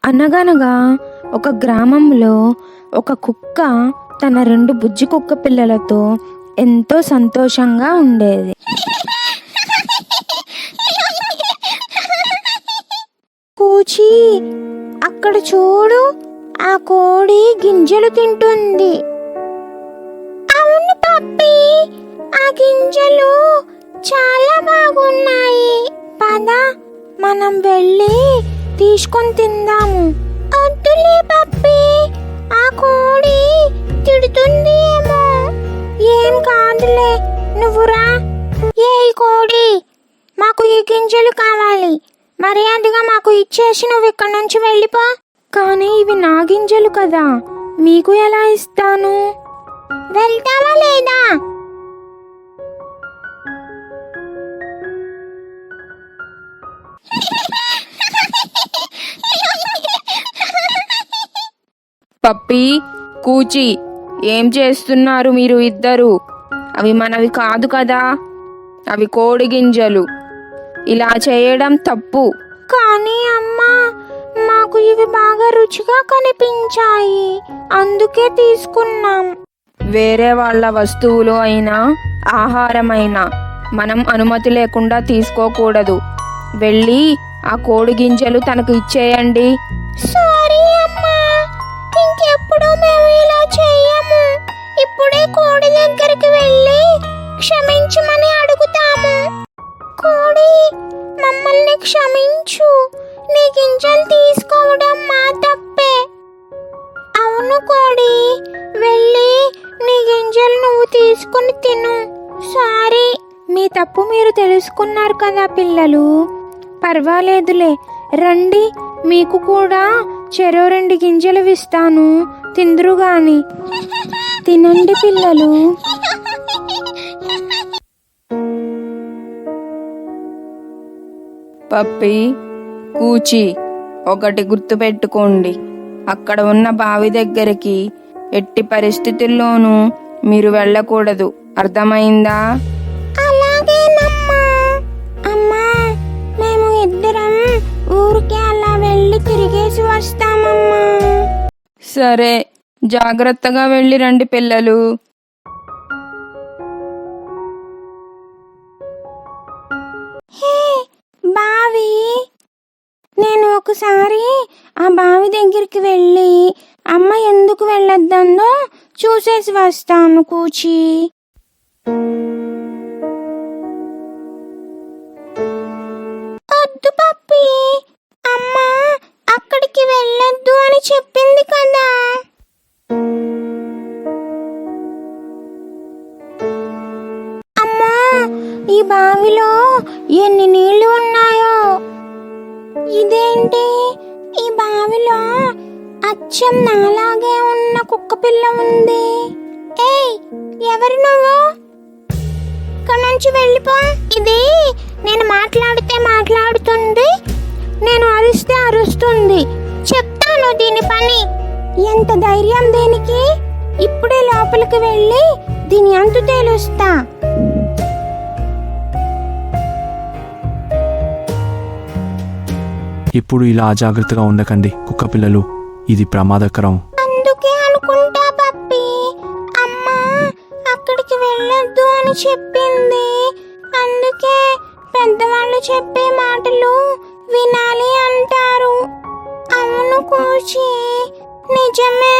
అనగనగా ఒక గ్రామంలో ఒక కుక్క తన 2 బుజ్జి కుక్క పిల్లలతో ఎంతో సంతోషంగా ఉండేది. కూచి, అక్కడ చూడు, ఆ కోడి గింజలు తింటుంది. అవును పప్పి, ఆ గింజలు చాలా బాగున్నాయి. పద, మనం వెళ్ళి తీసుకొని తిందాము. వద్దులే పప్పి, ఆ కోడి తిడుతుంది ఏమో. ఏం కాదులే, నువ్వురా. ఏ కోడి, మాకు ఈ గింజలు కావాలి, మర్యాదగా మాకు ఇచ్చేసి నువ్వు ఇక్కడి నుంచి వెళ్ళిపో. కానీ ఇవి నా గింజలు కదా, మీకు ఎలా ఇస్తాను? వెళ్తావా లేదా? పప్పి, కూచి, ఏం చేస్తున్నారు మీరు ఇద్దరు? అవి మనవి కాదు కదా, అవి కోడి గింజలు. ఇలా చేయడం తప్పు. కానీ అమ్మా, మాకు ఇవి బాగా రుచిగా కనిపించాయి, అందుకే తీసుకున్నాం. వేరే వాళ్ళ వస్తువులు అయినా ఆహారమైనా మనం అనుమతి లేకుండా తీసుకోకూడదు. వెళ్ళి ఆ కోడి గింజలు తనకు ఇచ్చేయండి. సారీ అమ్మా, ఇంకెప్పుడు మేము ఇలా చెయ్యము. ఇప్పుడే కోడి దగ్గరికి వెళ్ళి క్షమించమని అడుగుతాము. కోడి, మమ్మల్ని క్షమించు, నీ గింజలు తీసుకోవడం మా తప్పే. అవును కోడి, వెళ్ళి నీ గింజలు నువ్వు తీసుకుని తిను. సారీ. మీ తప్పు మీరు తెలుసుకున్నారు కదా పిల్లలు, పర్వాలేదులే. రండి, మీకు కూడా చెరో 2 గింజలు ఇస్తాను, తిందురు గాని. తినండి పిల్లలు. పప్పి, కూచి, ఒకటి గుర్తుపెట్టుకోండి, అక్కడ ఉన్న బావి దగ్గరికి ఎట్టి పరిస్థితుల్లోనూ మీరు వెళ్ళకూడదు. అర్థమైందా? అలాగేనమ్మా. అమ్మా, మేము ఇద్దరం ఊరికి అలా వెళ్ళి తిరిగేసి వస్తామమ్మా. సరే, జాగ్రత్తగా వెళ్ళి రండి పిల్లలు. హే బావి, నేను ఒకసారి ఆ బావి దగ్గరికి వెళ్ళి అమ్మ ఎందుకు వెళ్ళొద్దందో చూసేసి వస్తాను కూచి. వద్దు పప్పి, అమ్మ అక్కడికి వెళ్ళొద్దు అని చెప్పింది కదా. అమ్మా, ఈ బావిలో ఎన్ని నీళ్లు ఉన్నాయో. ఇదేంటి, ఈ బావిలో అచ్చం నాలాగే ఉన్న కుక్క పిల్ల ఉంది. ఏయ్, ఎవరు నువ్వు? ఇక్కడ నుంచి వెళ్ళిపో. ఇది నేను మాట్లాడితే మాట్లాడుతుంది, నేను అరిస్తే అరుస్తుంది. చెప్తాను దీని పని. ఎంత ధైర్యం దీనికి! ఇప్పుడే లోపలికి వెళ్ళి దీని అంతు తేలుస్తా. ఇప్పుడు ఇలా అజాగ్రత్తగా ఉండకండి కుక్క పిల్లలు, ఇది ప్రమాదకరం. అందుకే అనుకుంటా పప్పి, అమ్మ అక్కడికి వెళ్ళొద్దు అని చెప్పింది. అందుకే పెద్దవాళ్ళు చెప్పే మాటలు వినాలి అంటారు. అవును కూచి, నిజమే.